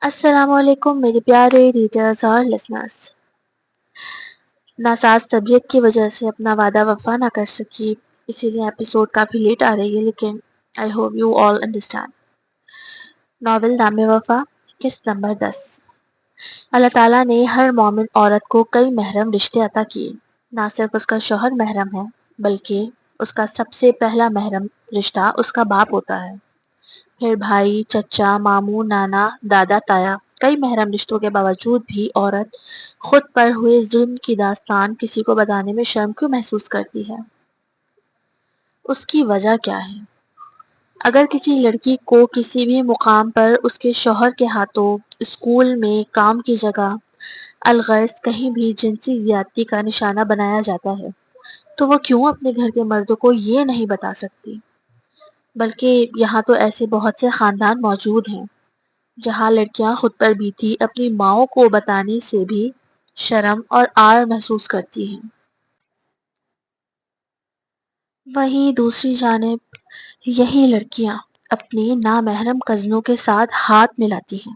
السلام علیکم میرے پیارے ریڈرز اور لسنرز۔ ناساز طبیعت کی وجہ سے اپنا وعدہ وفا نہ کر سکی، اسی لیے ایپیسوڈ کافی لیٹ آ رہی ہے، لیکن I hope you all understand. Novel نام وفا، قسط نمبر 10۔ اللہ تعالیٰ نے ہر مومن عورت کو کئی محرم رشتے عطا کیے۔ نہ صرف اس کا شوہر محرم ہے، بلکہ اس کا سب سے پہلا محرم رشتہ اس کا باپ ہوتا ہے۔ پھر بھائی، چچا، ماموں، نانا، دادا، تایا۔ کئی محرم رشتوں کے باوجود بھی عورت خود پر ہوئے ظلم کی داستان کسی کو بتانے میں شرم کیوں محسوس کرتی ہے؟ اس کی وجہ کیا ہے؟ اگر کسی لڑکی کو کسی بھی مقام پر اس کے شوہر کے ہاتھوں، اسکول میں، کام کی جگہ، الغرض کہیں بھی جنسی زیادتی کا نشانہ بنایا جاتا ہے، تو وہ کیوں اپنے گھر کے مردوں کو یہ نہیں بتا سکتی؟ بلکہ یہاں تو ایسے بہت سے خاندان موجود ہیں جہاں لڑکیاں خود پر بیتی اپنی ماؤں کو بتانے سے بھی شرم اور آر محسوس کرتی ہیں۔ وہیں دوسری جانب یہی لڑکیاں اپنی نامحرم کزنوں کے ساتھ ہاتھ ملاتی ہیں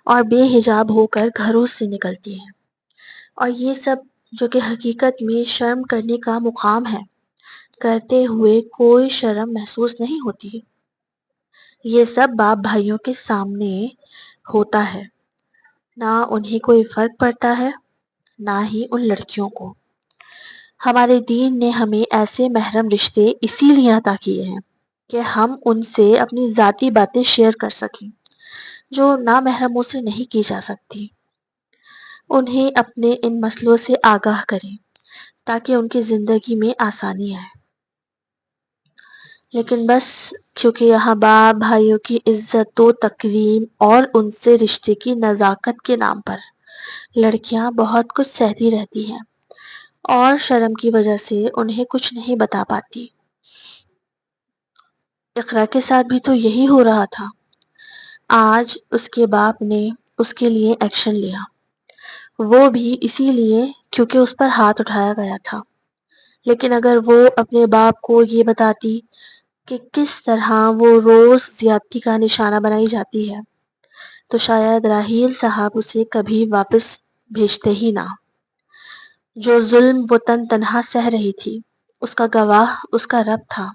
اور بے حجاب ہو کر گھروں سے نکلتی ہیں، اور یہ سب جو کہ حقیقت میں شرم کرنے کا مقام ہے، کرتے ہوئے کوئی شرم محسوس نہیں ہوتی۔ یہ سب باپ بھائیوں کے سامنے ہوتا ہے، نہ انہیں کوئی فرق پڑتا ہے، نہ ہی ان لڑکیوں کو۔ ہمارے دین نے ہمیں ایسے محرم رشتے اسی لیے عطا کیے ہیں کہ ہم ان سے اپنی ذاتی باتیں شیئر کر سکیں جو نامحرموں سے نہیں کی جا سکتی، انہیں اپنے ان مسئلوں سے آگاہ کریں تاکہ ان کی زندگی میں آسانی آئے۔ لیکن بس کیونکہ یہاں باپ بھائیوں کی عزت و تکریم اور ان سے رشتے کی نزاکت کے نام پر لڑکیاں بہت کچھ سہتی رہتی ہیں اور شرم کی وجہ سے انہیں کچھ نہیں بتا پاتی۔ اقرا کے ساتھ بھی تو یہی ہو رہا تھا۔ آج اس کے باپ نے اس کے لیے ایکشن لیا، وہ بھی اسی لیے کیونکہ اس پر ہاتھ اٹھایا گیا تھا۔ لیکن اگر وہ اپنے باپ کو یہ بتاتی کہ کس طرح وہ روز زیادتی کا نشانہ بنائی جاتی ہے، تو شاید راحیل صاحب اسے کبھی واپس بھیجتے ہی نہ۔ جو ظلم وہ تنہا سہ رہی تھی، اس کا گواہ اس کا رب تھا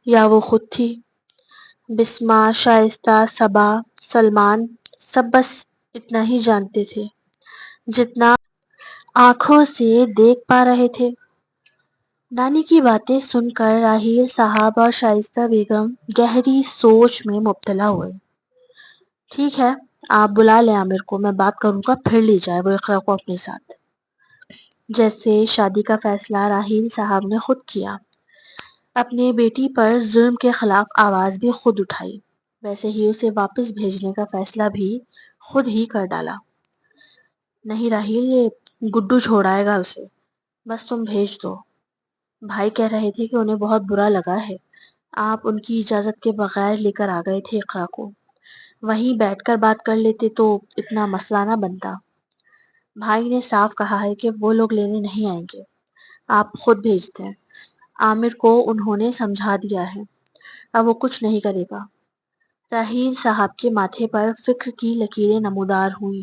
یا وہ خود تھی؟ بسمہ، شائستہ، صبا، سلمان سب بس اتنا ہی جانتے تھے جتنا آنکھوں سے دیکھ پا رہے تھے۔ نانی کی باتیں سن کر راحیل صاحب اور شائستہ بیگم گہری سوچ میں مبتلا ہوئے۔ ٹھیک ہے، آپ بلا لیں عامر کو، میں بات کروں گا، پھر لے جائے وہ اقرا کو اپنے ساتھ۔ جیسے شادی کا فیصلہ راحیل صاحب نے خود کیا، اپنی بیٹی پر ظلم کے خلاف آواز بھی خود اٹھائی، ویسے ہی اسے واپس بھیجنے کا فیصلہ بھی خود ہی کر ڈالا۔ نہیں راحیل، یہ گڈو چھوڑائے گا اسے، بس تم بھیج دو۔ بھائی کہہ رہے تھے کہ انہیں بہت برا لگا ہے، آپ ان کی اجازت کے بغیر لے کر آ گئے تھے اقرا کو، وہیں بیٹھ کر بات کر لیتے تو اتنا مسئلہ نہ بنتا۔ بھائی نے صاف کہا ہے کہ وہ لوگ لینے نہیں آئیں گے، آپ خود بھیج دیں۔ عامر کو انہوں نے سمجھا دیا ہے، اب وہ کچھ نہیں کرے گا۔ راحیل صاحب کے ماتھے پر فکر کی لکیریں نمودار ہوئیں۔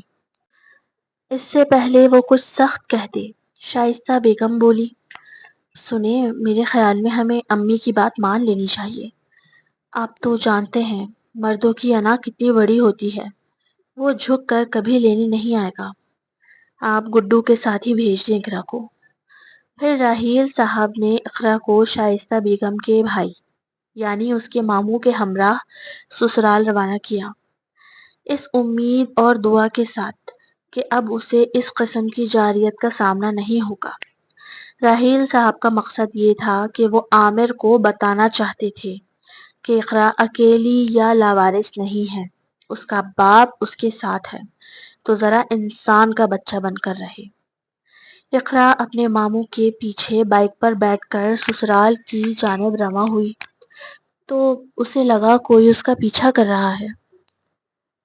اس سے پہلے وہ کچھ سخت کہہ دے، شائستہ بیگم بولی، سنیں، میرے خیال میں ہمیں امی کی بات مان لینی چاہیے۔ آپ تو جانتے ہیں مردوں کی انا کتنی بڑی ہوتی ہے، وہ جھک کر کبھی لینے نہیں آئے گا، آپ گڈو کے ساتھ ہی بھیج دیں اقرا کو۔ پھر راحیل صاحب نے اقرا کو شائستہ بیگم کے بھائی یعنی اس کے ماموں کے ہمراہ سسرال روانہ کیا، اس امید اور دعا کے ساتھ کہ اب اسے اس قسم کی جارحیت کا سامنا نہیں ہوگا۔ راحیل صاحب کا مقصد یہ تھا کہ وہ عامر کو بتانا چاہتے تھے کہ اقرا اکیلی یا لاوارث نہیں ہے، اس کا باپ اس کے ساتھ ہے، تو ذرا انسان کا بچہ بن کر رہے۔ اقرا اپنے ماموں کے پیچھے بائک پر بیٹھ کر سسرال کی جانب رواں ہوئی تو اسے لگا کوئی اس کا پیچھا کر رہا ہے۔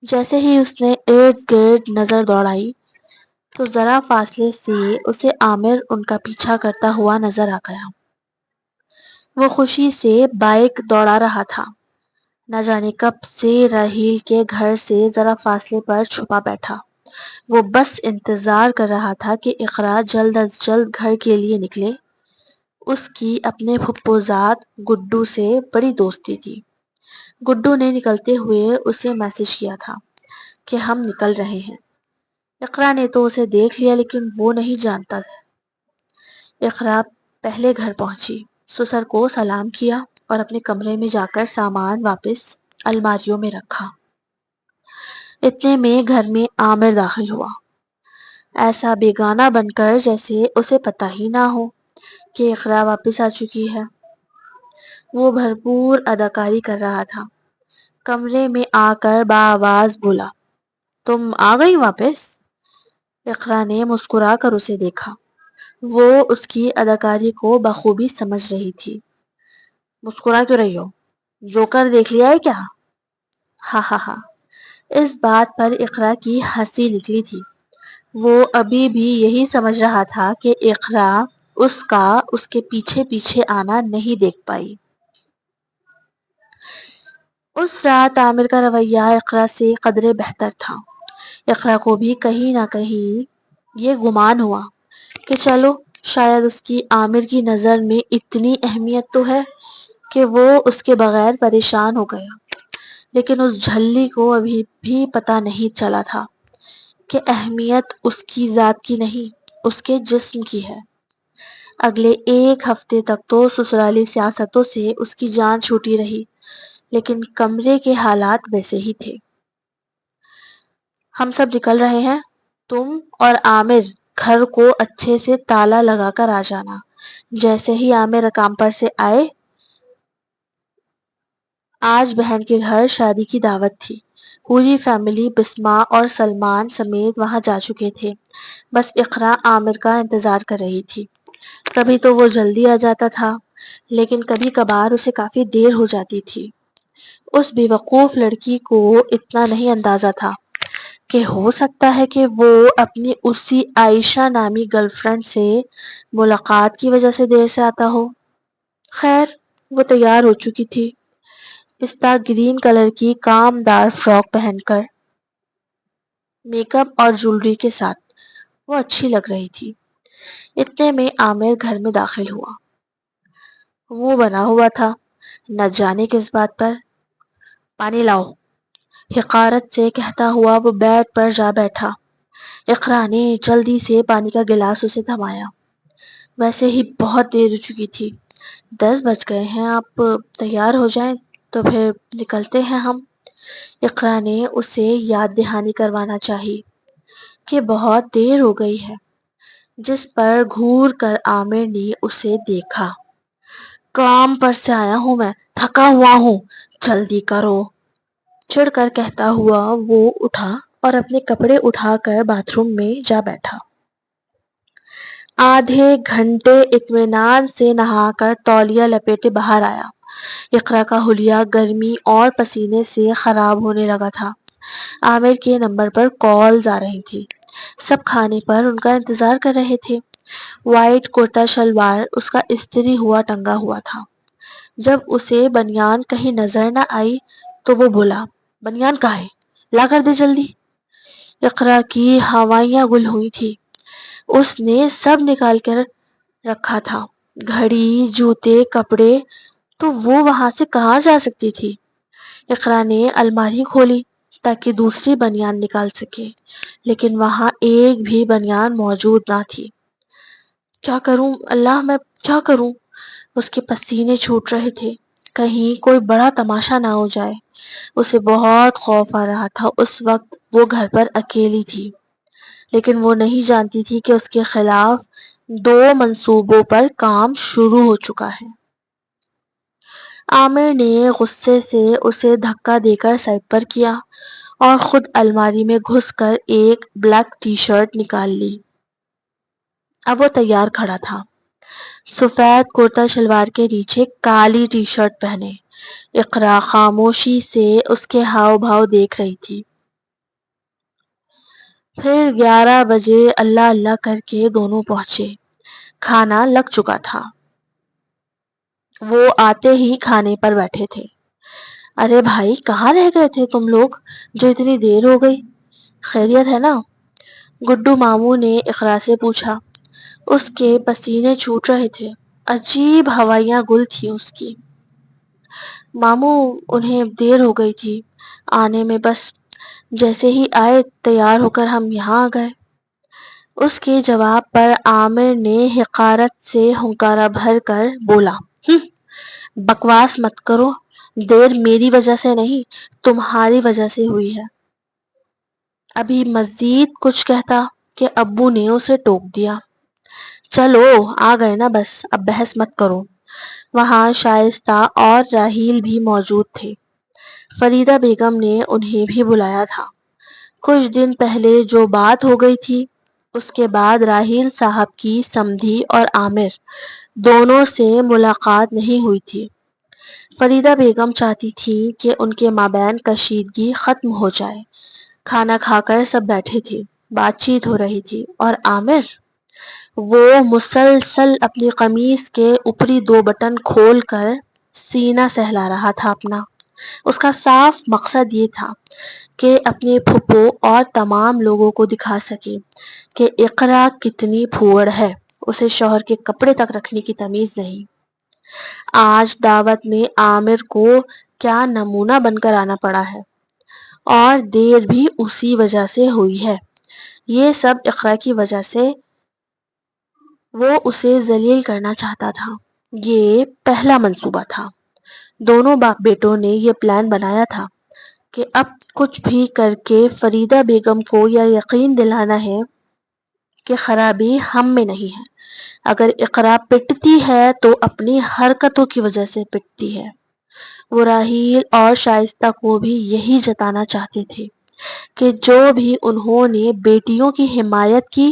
جیسے ہی اس نے ارد گرد نظر دوڑائی تو ذرا فاصلے سے اسے عامر ان کا پیچھا کرتا ہوا نظر آ گیا۔ وہ خوشی سے بائک دوڑا رہا تھا، نہ جانے کب سے راہیل کے گھر سے ذرا فاصلے پر چھپا بیٹھا۔ وہ بس انتظار کر رہا تھا کہ اقرا جلد از جلد گھر کے لیے نکلے۔ اس کی اپنے پھپھوزاد گڈو سے بڑی دوستی تھی۔ گڈو نے نکلتے ہوئے اسے میسج کیا تھا کہ ہم نکل رہے ہیں۔ اقرا نے تو اسے دیکھ لیا لیکن وہ نہیں جانتا تھا۔ اقرا پہلے گھر پہنچی، سسر کو سلام کیا اور اپنے کمرے میں جا کر سامان واپس الماریوں میں رکھا۔ اتنے میں گھر میں عامر داخل ہوا، ایسا بیگانہ بن کر جیسے اسے پتہ ہی نہ ہو کہ اقرا واپس آ چکی ہے۔ وہ بھرپور اداکاری کر رہا تھا۔ کمرے میں آ کر بآواز بولا، تم آ گئی واپس؟ اقرا نے مسکرا کر اسے دیکھا۔ وہ اس کی اداکاری کو بخوبی سمجھ رہی تھی۔ مسکرا کیوں رہی ہو؟ جوکر دیکھ لیا ہے کیا؟ ہاں ہاں ہاں۔ اس بات پر اقرا کی ہنسی نکلی تھی۔ وہ ابھی بھی یہی سمجھ رہا تھا کہ اقرا اس کے پیچھے پیچھے آنا نہیں دیکھ پائی۔ اس رات عامر کا رویہ اقرا سے قدرے بہتر تھا۔ اقرا کو بھی کہیں نہ کہیں یہ گمان ہوا کہ چلو شاید اس کی عامر کی نظر میں اتنی اہمیت تو ہے کہ وہ اس کے بغیر پریشان ہو گیا۔ لیکن اس جھلی کو ابھی بھی پتہ نہیں چلا تھا کہ اہمیت اس کی ذات کی نہیں، اس کے جسم کی ہے۔ اگلے ایک ہفتے تک تو سسرالی سیاستوں سے اس کی جان چھوٹی رہی، لیکن کمرے کے حالات ویسے ہی تھے۔ ہم سب نکل رہے ہیں، تم اور عامر گھر کو اچھے سے تالا لگا کر آ جانا۔ جیسے ہی عامر کام پر سے آئے، آج بہن کے گھر شادی کی دعوت تھی۔ پوری فیملی بسما اور سلمان سمیت وہاں جا چکے تھے۔ بس اقرا عامر کا انتظار کر رہی تھی۔ کبھی تو وہ جلدی آ جاتا تھا، لیکن کبھی کبھار اسے کافی دیر ہو جاتی تھی۔ اس بے وقوف لڑکی کو اتنا نہیں اندازہ تھا کہ ہو سکتا ہے کہ وہ اپنی اسی عائشہ نامی گرل فرینڈ سے ملاقات کی وجہ سے دیر سے آتا ہو۔ خیر، وہ تیار ہو چکی تھی، پستہ گرین کلر کی کام دار فراک پہن کر۔ میک اپ اور جولری کے ساتھ وہ اچھی لگ رہی تھی۔ اتنے میں عامر گھر میں داخل ہوا۔ وہ بنا ہوا تھا، نہ جانے کس بات پر۔ پانی لاؤ، حقارت سے کہتا ہوا وہ بیڈ پر جا بیٹھا۔ اقرا نے جلدی سے پانی کا گلاس اسے تھمایا۔ ویسے ہی بہت دیر ہو چکی تھی، 10 بج گئے ہیں، آپ تیار ہو جائیں تو پھر نکلتے ہیں ہم۔ اقرا نے اسے یاد دہانی کروانا چاہی کہ بہت دیر ہو گئی ہے، جس پر گھور کر عامر نے اسے دیکھا۔ کام پر سے آیا ہوں میں، تھکا ہوا ہوں، جلدی کرو، چڑھ کر کہتا ہوا وہ اٹھا اور اپنے کپڑے اٹھا کر باتھ روم میں جا بیٹھا۔ آدھے گھنٹے اطمینان سے نہا کر تولیہ لپیٹے باہر آیا۔ اقرا کا حلیہ گرمی اور پسینے سے خراب ہونے لگا تھا۔ عامر کے نمبر پر کالز آ رہی تھی۔ سب کھانے پر ان کا انتظار کر رہے تھے۔ وائٹ کرتا شلوار اس کا استری ہوا ٹنگا ہوا تھا۔ جب اسے بنیان کہیں نظر نہ آئی تو وہ بولا، بنیان کہاں ہے؟ لا کر دے جلدی۔ اقرا کی ہوائیاں گل ہوئی تھی۔ اس نے سب نکال کر رکھا تھا، گھڑی، جوتے، کپڑے، تو وہ وہاں سے کہاں جا سکتی تھی؟ اقرا نے الماری کھولی تاکہ دوسری بنیان نکال سکے، لیکن وہاں ایک بھی بنیان موجود نہ تھی۔ کیا کروں اللہ، میں کیا کروں؟ اس کے پسینے چھوٹ رہے تھے، کہیں کوئی بڑا تماشا نہ ہو جائے۔ اسے بہت خوف آ رہا تھا۔ اس وقت وہ گھر پر اکیلی تھی، لیکن وہ نہیں جانتی تھی کہ اس کے خلاف 2 منصوبوں پر کام شروع ہو چکا ہے۔ عامر نے غصے سے اسے دھکا دے کر سائڈ پر کیا اور خود الماری میں گھس کر ایک بلیک ٹی شرٹ نکال لی۔ اب وہ تیار کھڑا تھا، سفید کرتا شلوار کے نیچے کالی ٹی شرٹ پہنے۔ اقرا خاموشی سے اس کے ہاؤ بھاؤ دیکھ رہی تھی۔ پھر 11 بجے اللہ اللہ کر کے دونوں پہنچے۔ کھانا لگ چکا تھا۔ وہ آتے ہی کھانے پر بیٹھے تھے۔ ارے بھائی کہاں رہ گئے تھے تم لوگ جو اتنی دیر ہو گئی؟ خیریت ہے نا؟ گڈو ماموں نے اقرا سے پوچھا۔ اس کے پسینے چھوٹ رہے تھے، عجیب ہوائیاں گل تھی اس کی۔ ماموں انہیں دیر ہو گئی تھی آنے میں، بس جیسے ہی آئے تیار ہو کر ہم یہاں آ گئے۔ اس کے جواب پر عامر نے حقارت سے ہنکارا بھر کر بولا، بکواس مت کرو، دیر میری وجہ سے نہیں تمہاری وجہ سے ہوئی ہے۔ ابھی مزید کچھ کہتا کہ ابو نے اسے ٹوک دیا۔ چلو آ گئے نا، بس اب بحث مت کرو۔ وہاں شائستہ اور راحیل بھی موجود تھے۔ فریدہ بیگم نے انہیں بھی بلایا تھا۔ کچھ دن پہلے جو بات ہو گئی تھی، اس کے بعد راحیل صاحب کی سمدھی اور عامر دونوں سے ملاقات نہیں ہوئی تھی۔ فریدہ بیگم چاہتی تھی کہ ان کے مابین کشیدگی ختم ہو جائے۔ کھانا کھا کر سب بیٹھے تھے، بات چیت ہو رہی تھی، اور عامر وہ مسلسل اپنی قمیص کے اوپری 2 بٹن کھول کر سینہ سہلا رہا تھا اپنا۔ اس کا صاف مقصد یہ تھا کہ اپنے پھپھو اور تمام لوگوں کو دکھا سکے کہ اقرا کتنی پھوڑ ہے، اسے شوہر کے کپڑے تک رکھنے کی تمیز نہیں۔ آج دعوت میں عامر کو کیا نمونہ بن کر آنا پڑا ہے، اور دیر بھی اسی وجہ سے ہوئی ہے۔ یہ سب اقرا کی وجہ سے، وہ اسے ذلیل کرنا چاہتا تھا۔ یہ پہلا منصوبہ تھا۔ دونوں باپ بیٹوں نے یہ پلان بنایا تھا کہ اب کچھ بھی کر کے فریدہ بیگم کو یہ یقین دلانا ہے کہ خرابی ہم میں نہیں ہے۔ اگر اقرا پٹتی ہے تو اپنی حرکتوں کی وجہ سے پٹتی ہے۔ وہ راحیل اور شائستہ کو بھی یہی جتانا چاہتے تھے کہ جو بھی انہوں نے بیٹیوں کی حمایت کی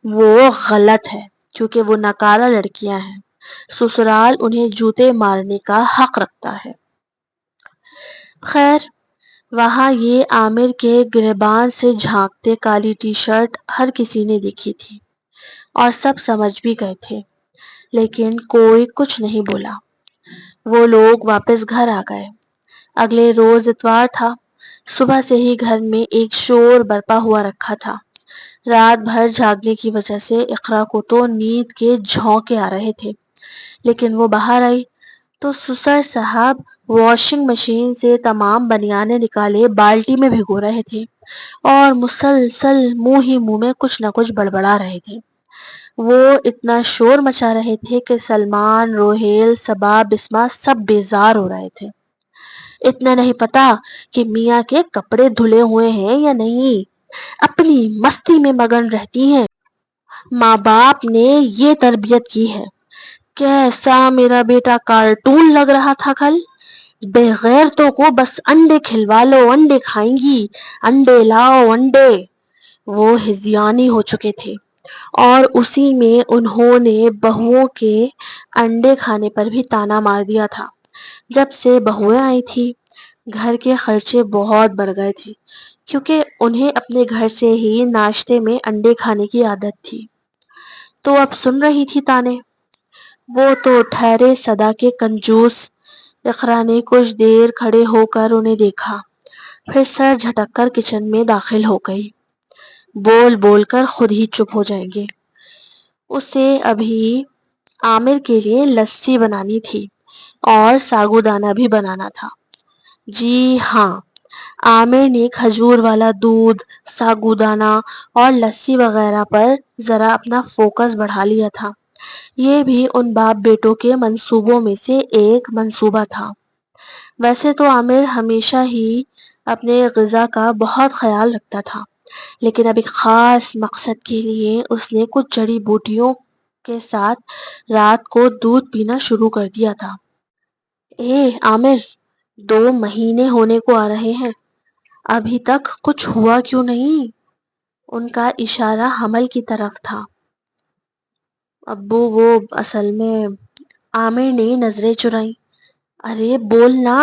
وہ غلط ہے، کیونکہ وہ ناکارہ لڑکیاں ہیں۔ سسرال انہیں جوتے مارنے کا حق رکھتا ہے۔ خیر، وہاں یہ عامر کے گریبان سے جھانکتے کالی ٹی شرٹ ہر کسی نے دیکھی تھی، اور سب سمجھ بھی گئے تھے، لیکن کوئی کچھ نہیں بولا۔ وہ لوگ واپس گھر آ گئے۔ اگلے روز اتوار تھا۔ صبح سے ہی گھر میں ایک شور برپا ہوا رکھا تھا۔ رات بھر جاگنے کی وجہ سے اقرا کو تو نیند کے جھونکے آ رہے تھے، لیکن وہ باہر آئی تو سسر صاحب واشنگ مشین سے تمام بنیانے نکالے بالٹی میں بھگو رہے تھے، اور مسلسل منہ ہی منہ میں کچھ نہ کچھ بڑبڑا رہے تھے۔ وہ اتنا شور مچا رہے تھے کہ سلمان، روہیل، صبا، بسمہ سب بیزار ہو رہے تھے۔ اتنا نہیں پتا کہ میاں کے کپڑے دھلے ہوئے ہیں یا نہیں، اپنی مستی میں مگن رہتی ہیں۔ ماں باپ نے یہ تربیت کی ہے۔ کیسا میرا بیٹا کارٹون لگ رہا تھا کل، بے غیرتوں کو بس انڈے کھلوا لو، انڈے کھائیں گی، انڈے لاؤ انڈے۔ وہ ہذیانی ہو چکے تھے، اور اسی میں انہوں نے بہوؤں کے انڈے کھانے پر بھی طعنہ مار دیا تھا۔ جب سے بہویں آئی تھی، گھر کے خرچے بہت بڑھ گئے تھے، کیونکہ انہیں اپنے گھر سے ہی ناشتے میں انڈے کھانے کی عادت تھی۔ تو اب سن رہی تھی طعنے۔ وہ تو ٹھہرے صدا کے کنجوس۔ اقرا نے کچھ دیر کھڑے ہو کر انہیں دیکھا، پھر سر جھٹک کر کچن میں داخل ہو گئی۔ بول بول کر خود ہی چپ ہو جائیں گے۔ اسے ابھی عامر کے لیے لسی بنانی تھی، اور ساگودانہ بھی بنانا تھا۔ جی ہاں، عامر نے کھجور والا دودھ، ساگودانہ اور لسی وغیرہ پر ذرا اپنا فوکس بڑھا لیا تھا۔ یہ بھی ان باپ بیٹوں کے منصوبوں میں سے ایک منصوبہ تھا۔ ویسے تو عامر ہمیشہ ہی اپنے غذا کا بہت خیال رکھتا تھا، لیکن اب ایک خاص مقصد کے لیے اس نے کچھ جڑی بوٹیوں کے ساتھ رات کو دودھ پینا شروع کر دیا تھا۔ عامر، 2 مہینے ہونے کو آ رہے ہیں، ابھی تک کچھ ہوا کیوں نہیں؟ ان کا اشارہ حمل کی طرف تھا۔ ابو وہ اصل میں، عامر نے نظریں چرائیں۔ ارے بولنا،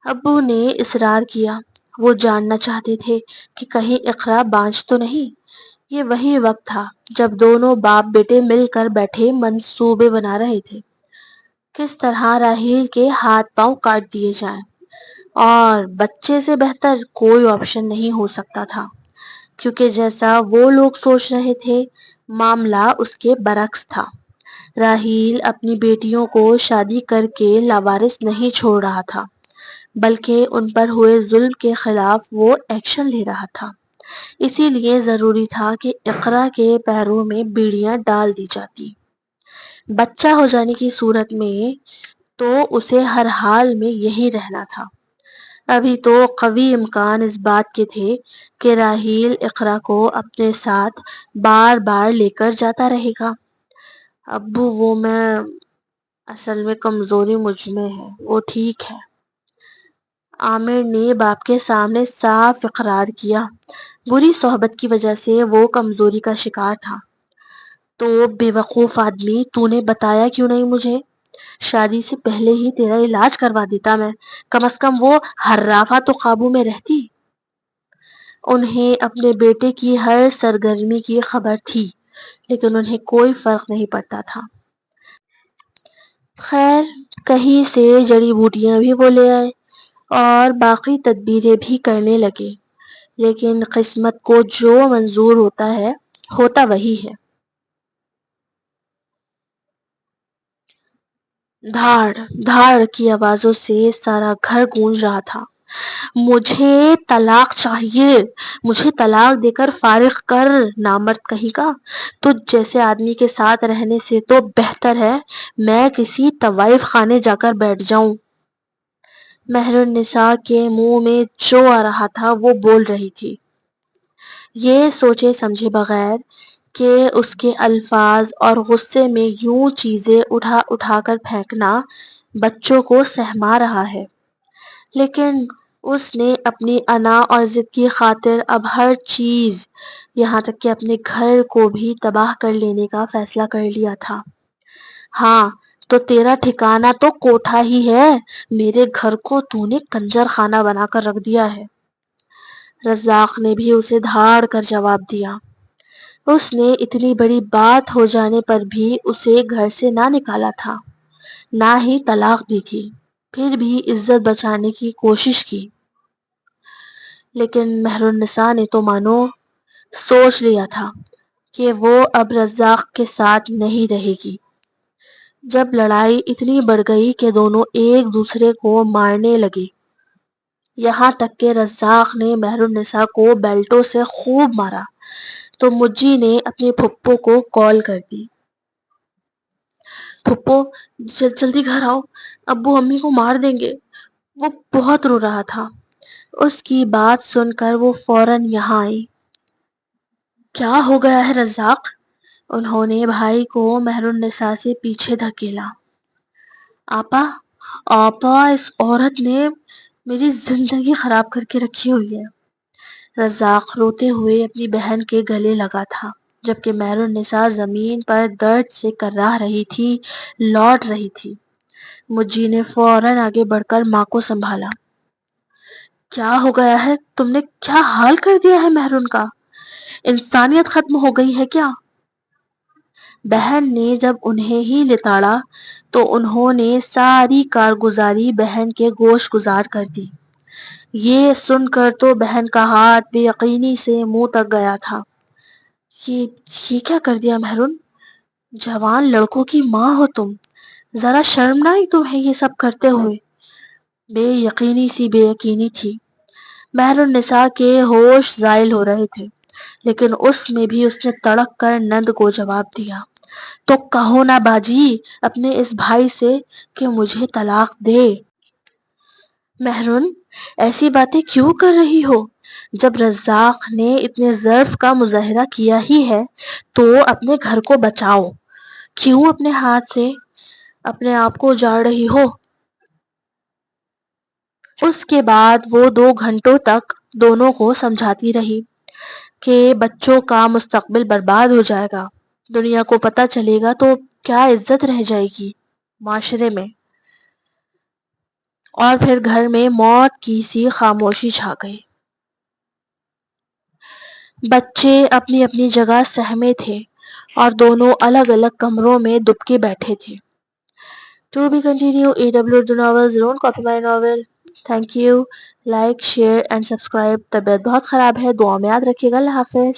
ابو نے اصرار کیا۔ وہ جاننا چاہتے تھے کہ کہیں اقرا بانجھ تو نہیں۔ یہ وہی وقت تھا جب دونوں باپ بیٹے مل کر بیٹھے منصوبے بنا رہے تھے، کس طرح راحیل کے ہاتھ پاؤں کاٹ دیے جائیں۔ اور بچے سے بہتر کوئی آپشن نہیں ہو سکتا تھا، کیونکہ جیسا وہ لوگ سوچ رہے تھے معاملہ اس کے برعکس تھا۔ راحیل اپنی بیٹیوں کو شادی کر کے لاوارث نہیں چھوڑ رہا تھا، بلکہ ان پر ہوئے ظلم کے خلاف وہ ایکشن لے رہا تھا۔ اسی لیے ضروری تھا کہ اقرا کے پیروں میں بیڑیاں ڈال دی جاتی۔ بچہ ہو جانے کی صورت میں تو اسے ہر حال میں یہی رہنا تھا۔ ابھی تو قوی امکان اس بات کے تھے کہ راحیل اقرا کو اپنے ساتھ بار بار لے کر جاتا رہے گا۔ ابو وہ میں اصل میں کمزوری مجھ میں ہے، وہ ٹھیک ہے، عامر نے باپ کے سامنے صاف اقرار کیا۔ بری صحبت کی وجہ سے وہ کمزوری کا شکار تھا۔ تو بے وقوف آدمی، تو نے بتایا کیوں نہیں مجھے؟ شادی سے پہلے ہی تیرا علاج کروا دیتا میں، کم از کم وہ حرافہ تو قابو میں رہتی۔ انہیں اپنے بیٹے کی ہر سرگرمی کی خبر تھی، لیکن انہیں کوئی فرق نہیں پڑتا تھا۔ خیر، کہیں سے جڑی بوٹیاں بھی وہ لے آئے اور باقی تدبیریں بھی کرنے لگے، لیکن قسمت کو جو منظور ہوتا ہے ہوتا وہی ہے۔ دھاڑ دھاڑ کی آوازوں سے سارا گھر گونج رہا تھا۔ مجھے طلاق چاہیے، مجھے طلاق دے کر فارغ کر، نامرد کہیں کا۔ تجھ جیسے آدمی کے ساتھ رہنے سے تو بہتر ہے میں کسی طوائف خانے جا کر بیٹھ جاؤں۔ مہر النساء کے منہ میں جو آ رہا تھا وہ بول رہی تھی، یہ سوچے سمجھے بغیر کہ اس کے الفاظ اور غصے میں یوں چیزیں اٹھا اٹھا کر پھینکنا بچوں کو سہما رہا ہے۔ لیکن اس نے اپنی انا اور ضد کی خاطر اب ہر چیز، یہاں تک کہ اپنے گھر کو بھی تباہ کر لینے کا فیصلہ کر لیا تھا۔ ہاں تو تیرا ٹھکانہ تو کوٹھا ہی ہے، میرے گھر کو تو نے کنجر خانہ بنا کر رکھ دیا ہے۔ رزاق نے بھی اسے دھاڑ کر جواب دیا۔ اس نے اتنی بڑی بات ہو جانے پر بھی اسے گھر سے نہ نکالا تھا، نہ ہی طلاق دی تھی، پھر بھی عزت بچانے کی کوشش کی۔ لیکن مہر النساء نے تو مانو سوچ لیا تھا کہ وہ اب رزاق کے ساتھ نہیں رہے گی۔ جب لڑائی اتنی بڑھ گئی کہ دونوں ایک دوسرے کو مارنے لگے، یہاں تک کہ رزاق نے مہر النساء کو بیلٹوں سے خوب مارا، تو مجی نے اپنے پھپھو کو کال کر دی۔ پھپھو جلدی گھر آؤ، ابو امی کو مار دیں گے۔ وہ بہت رو رہا تھا۔ اس کی بات سن کر وہ فوراً یہاں آئی۔ کیا ہو گیا ہے رزاق؟ انہوں نے بھائی کو مہر النساء سے پیچھے دھکیلا۔ آپا آپا، اس عورت نے میری زندگی خراب کر کے رکھی ہوئی ہے۔ رزاق روتے ہوئے اپنی بہن کے گلے لگا تھا، جبکہ مہر النساء زمین پر درد سے کراہ رہی تھی، لوٹ رہی تھی۔ مجی نے فوراً آگے بڑھ کر ماں کو سنبھالا۔ کیا ہو گیا ہے؟ تم نے کیا حال کر دیا ہے مہرن کا؟ انسانیت ختم ہو گئی ہے کیا؟ بہن نے جب انہیں ہی لتاڑا تو انہوں نے ساری کارگزاری بہن کے گوش گزار کر دی۔ یہ سن کر تو بہن کا ہاتھ بے یقینی سے منہ تک گیا تھا۔ یہ کیا کر دیا مہرن؟ جوان لڑکوں کی ماں ہو تم، ذرا شرم نہ آئی تمہیں یہ سب کرتے ہوئے؟ بے یقینی سی بے یقینی تھی۔ مہر النساء کے ہوش زائل ہو رہے تھے، لیکن اس میں بھی اس نے تڑک کر نند کو جواب دیا۔ تو کہو نا باجی اپنے اس بھائی سے کہ مجھے طلاق دے۔ مہرن ایسی باتیں کیوں کر رہی ہو؟ جب رزاق نے اتنے ضعف کا مظاہرہ کیا ہی ہے تو اپنے گھر کو بچاؤ، کیوں اپنے ہاتھ سے اپنے آپ کو اجاڑ رہی ہو؟ اس کے بعد وہ 2 گھنٹوں تک دونوں کو سمجھاتی رہی کہ بچوں کا مستقبل برباد ہو جائے گا، دنیا کو پتہ چلے گا تو کیا عزت رہ جائے گی معاشرے میں۔ اور پھر گھر میں موت کی سی خاموشی چھا گئی۔ بچے اپنی اپنی جگہ سہمے تھے اور دونوں الگ الگ کمروں میں دبکے بیٹھے تھے۔ To be continued. AW the novel, Zone Copy My Novel. Thank you. Like, share and subscribe. طبیعت بہت خراب ہے، دعا میں یاد رکھیے گا. اللہ حافظ.